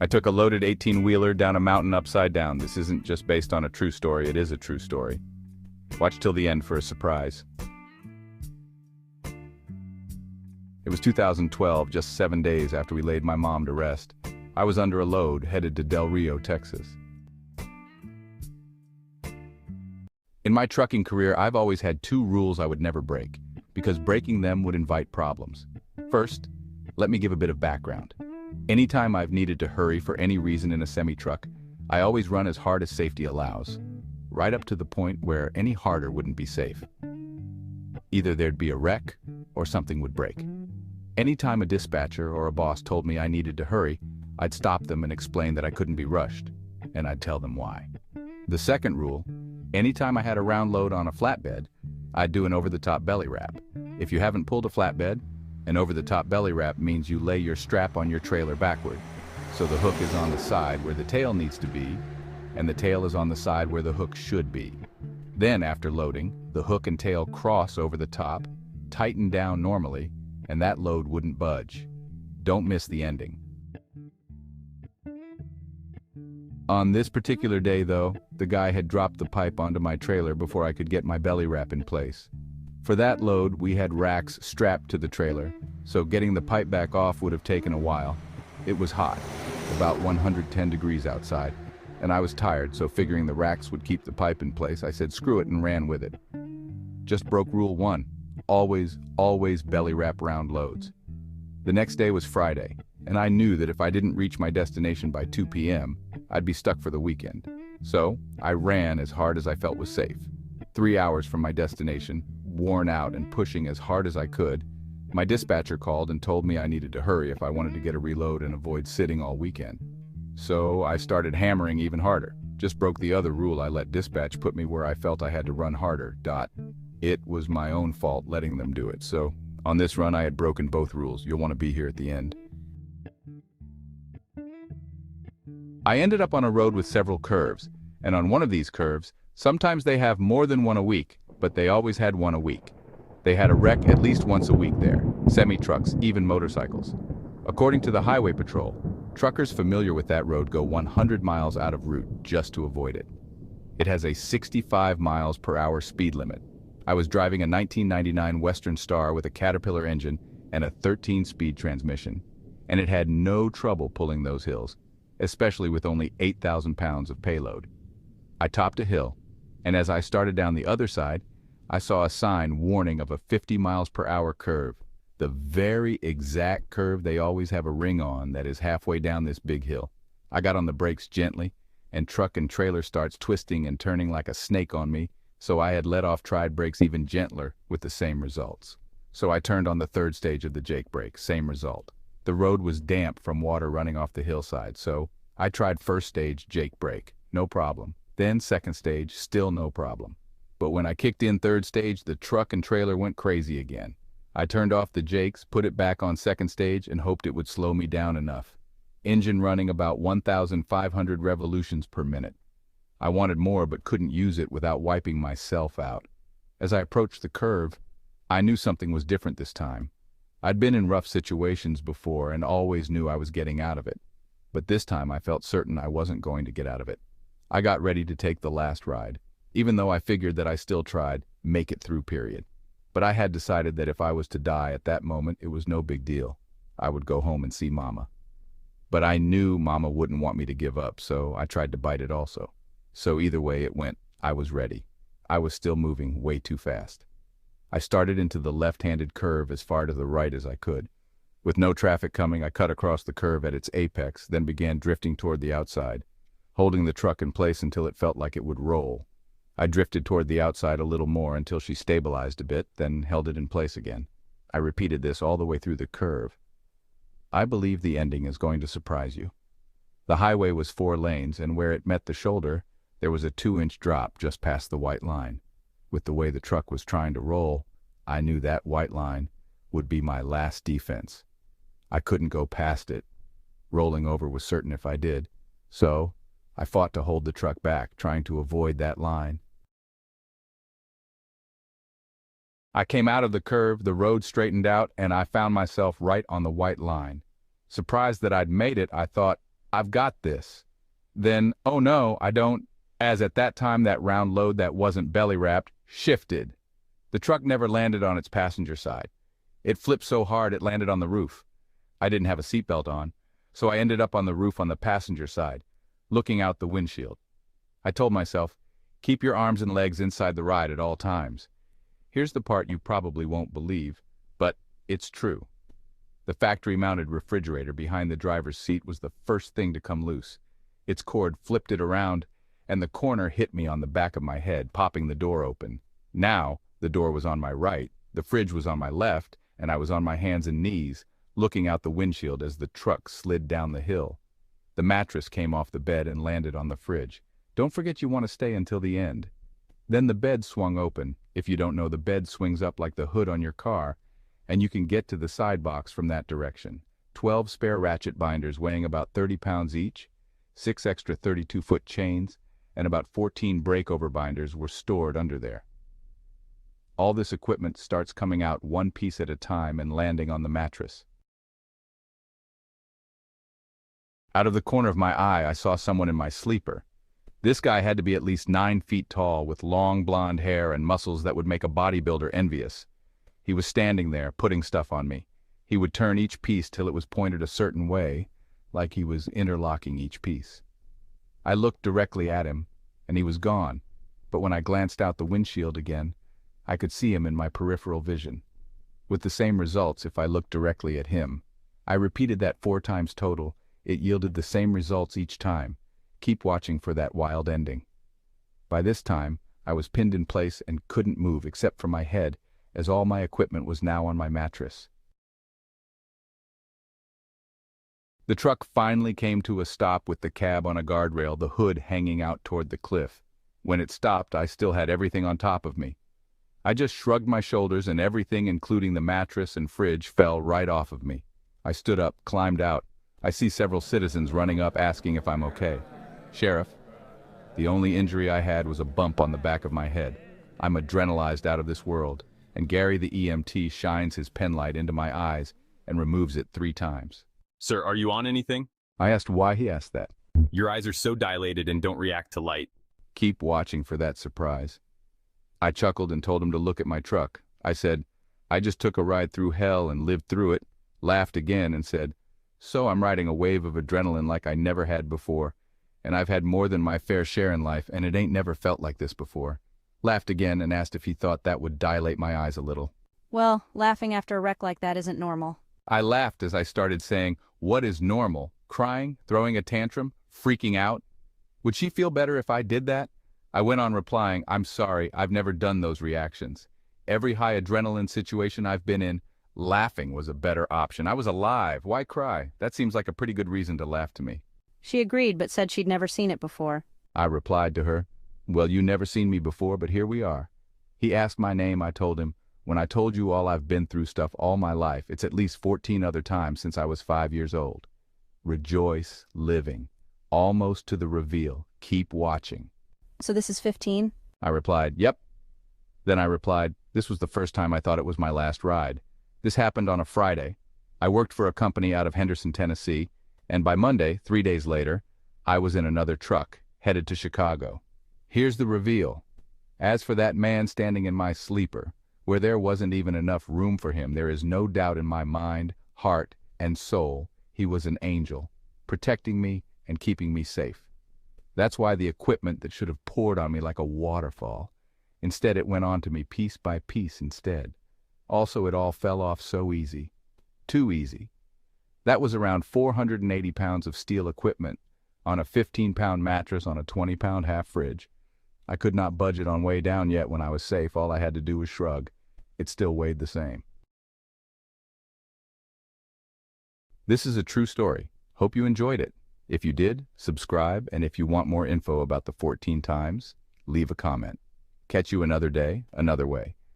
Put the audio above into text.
I took a loaded 18-wheeler down a mountain upside down. This isn't just based on a true story, it is a true story. Watch till the end for a surprise. It was 2012, just 7 days after we laid my mom to rest. I was under a load, headed to Del Rio, Texas. In my trucking career, I've always had two rules I would never break, because breaking them would invite problems. First, let me give a bit of background. Anytime I've needed to hurry for any reason in a semi-truck, I always run as hard as safety allows, right up to the point where any harder wouldn't be safe. Either there'd be a wreck, or something would break. Anytime a dispatcher or a boss told me I needed to hurry, I'd stop them and explain that I couldn't be rushed, and I'd tell them why. The second rule, anytime I had a round load on a flatbed, I'd do an over-the-top belly wrap. If you haven't pulled a flatbed, an over-the-top belly wrap means you lay your strap on your trailer backward, so the hook is on the side where the tail needs to be, and the tail is on the side where the hook should be. Then, after loading, the hook and tail cross over the top, tighten down normally, and that load wouldn't budge. Don't miss the ending. On this particular day, though, the guy had dropped the pipe onto my trailer before I could get my belly wrap in place. For that load, we had racks strapped to the trailer, so getting the pipe back off would have taken a while. It was hot, about 110 degrees outside, and I was tired, so figuring the racks would keep the pipe in place, I said screw it and ran with it. Just broke rule 1. Always belly wrap round loads. The next day was Friday, and I knew that if I didn't reach my destination by 2 p.m., I'd be stuck for the weekend. So I ran as hard as I felt was safe. 3 hours from my destination, worn out and pushing as hard as I could, my dispatcher called and told me I needed to hurry if I wanted to get a reload and avoid sitting all weekend. So I started hammering even harder. Just broke the other rule I let dispatch put me where I felt I had to run harder. It was my own fault letting them do it. So on this run I had broken both rules. You'll want to be here at the end. I ended up on a road with several curves, and on one of these curves, sometimes they have more than one a week, but they always had one a week. They had a wreck at least once a week there, semi-trucks, even motorcycles. According to the Highway Patrol, truckers familiar with that road go 100 miles out of route just to avoid it. It has a 65 miles per hour speed limit. I was driving a 1999 Western Star with a Caterpillar engine and a 13-speed transmission, and it had no trouble pulling those hills, especially with only 8,000 pounds of payload. I topped a hill, and as I started down the other side, I saw a sign warning of a 50 miles per hour curve, the very exact curve they always have a ring on that is halfway down this big hill. I got on the brakes gently, and truck and trailer starts twisting and turning like a snake on me, so I had let off tried brakes even gentler with the same results. So I turned on the third stage of the Jake brake, same result. The road was damp from water running off the hillside, so I tried first stage Jake brake, no problem. Then second stage, still no problem. But when I kicked in third stage, the truck and trailer went crazy again. I turned off the Jakes, put it back on second stage, and hoped it would slow me down enough. Engine running about 1,500 revolutions per minute. I wanted more but couldn't use it without wiping myself out. As I approached the curve, I knew something was different this time. I'd been in rough situations before and always knew I was getting out of it. But this time I felt certain I wasn't going to get out of it. I got ready to take the last ride, even though I figured that I still tried, make it through period. But I had decided that if I was to die at that moment, it was no big deal. I would go home and see Mama. But I knew Mama wouldn't want me to give up, so I tried to bite it also. So either way it went, I was ready. I was still moving way too fast. I started into the left-handed curve as far to the right as I could. With no traffic coming, I cut across the curve at its apex, then began drifting toward the outside, holding the truck in place until it felt like it would roll. I drifted toward the outside a little more until she stabilized a bit, then held it in place again. I repeated this all the way through the curve. I believe the ending is going to surprise you. The highway was 4 lanes, and where it met the shoulder, there was a 2-inch drop just past the white line. With the way the truck was trying to roll, I knew that white line would be my last defense. I couldn't go past it. Rolling over was certain if I did. So, I fought to hold the truck back, trying to avoid that line. I came out of the curve, the road straightened out, and I found myself right on the white line. Surprised that I'd made it, I thought, I've got this. Then, oh no, I don't, as at that time that round load that wasn't belly wrapped shifted. The truck never landed on its passenger side. It flipped so hard it landed on the roof. I didn't have a seatbelt on, so I ended up on the roof on the passenger side, looking out the windshield. I told myself, keep your arms and legs inside the ride at all times. Here's the part you probably won't believe, but it's true. The factory-mounted refrigerator behind the driver's seat was the first thing to come loose. Its cord flipped it around, and the corner hit me on the back of my head, popping the door open. Now, the door was on my right, the fridge was on my left, and I was on my hands and knees, looking out the windshield as the truck slid down the hill. The mattress came off the bed and landed on the fridge. Don't forget you want to stay until the end. Then the bed swung open. If you don't know, the bed swings up like the hood on your car, and you can get to the side box from that direction. 12 spare ratchet binders weighing about 30 pounds each, 6 extra 32-foot chains, and about 14 breakover binders were stored under there. All this equipment starts coming out one piece at a time and landing on the mattress. Out of the corner of my eye, I saw someone in my sleeper. This guy had to be at least 9 feet tall, with long blonde hair and muscles that would make a bodybuilder envious. He was standing there, putting stuff on me. He would turn each piece till it was pointed a certain way, like he was interlocking each piece. I looked directly at him, and he was gone, but when I glanced out the windshield again, I could see him in my peripheral vision. With the same results if I looked directly at him. I repeated that 4 times total. It yielded the same results each time. Keep watching for that wild ending. By this time, I was pinned in place and couldn't move except for my head, as all my equipment was now on my mattress. The truck finally came to a stop with the cab on a guardrail, the hood hanging out toward the cliff. When it stopped, I still had everything on top of me. I just shrugged my shoulders and everything, including the mattress and fridge, fell right off of me. I stood up, climbed out. I see several citizens running up asking if I'm okay. Sheriff, the only injury I had was a bump on the back of my head. I'm adrenalized out of this world, and Gary the EMT shines his penlight into my eyes and removes it 3 times. Sir, are you on anything? I asked why he asked that. Your eyes are so dilated and don't react to light. Keep watching for that surprise. I chuckled and told him to look at my truck. I said, I just took a ride through hell and lived through it, laughed again and said, so I'm riding a wave of adrenaline like I never had before, and I've had more than my fair share in life, and it ain't never felt like this before. Laughed again and asked if he thought that would dilate my eyes a little. Well, laughing after a wreck like that isn't normal. I laughed as I started saying, what is normal? Crying? Throwing a tantrum? Freaking out? Would she feel better if I did that? I went on replying, I'm sorry, I've never done those reactions. Every high adrenaline situation I've been in, laughing was a better option. I was alive. Why cry? That seems like a pretty good reason to laugh to me. She agreed, but said she'd never seen it before. I replied to her, well, you never seen me before, but here we are. He asked my name. I told him, when I told you all I've been through stuff all my life, it's at least 14 other times since I was 5 years old. Rejoice, living, almost to the reveal. Keep watching. So this is 15? I replied, yep. Then I replied, this was the first time I thought it was my last ride. This happened on a Friday. I worked for a company out of Henderson, Tennessee, and by Monday, 3 days later, I was in another truck, headed to Chicago. Here's the reveal. As for that man standing in my sleeper, where there wasn't even enough room for him, there is no doubt in my mind, heart, and soul, he was an angel, protecting me and keeping me safe. That's why the equipment that should have poured on me like a waterfall, instead it went on to me piece by piece instead. Also, it all fell off so easy. Too easy. That was around 480 pounds of steel equipment on a 15-pound mattress on a 20-pound half fridge. I could not budget on way down yet. When I was safe, all I had to do was shrug. It still weighed the same. This is a true story. Hope you enjoyed it. If you did, subscribe, and if you want more info about the 14 times, leave a comment. Catch you another day, another way.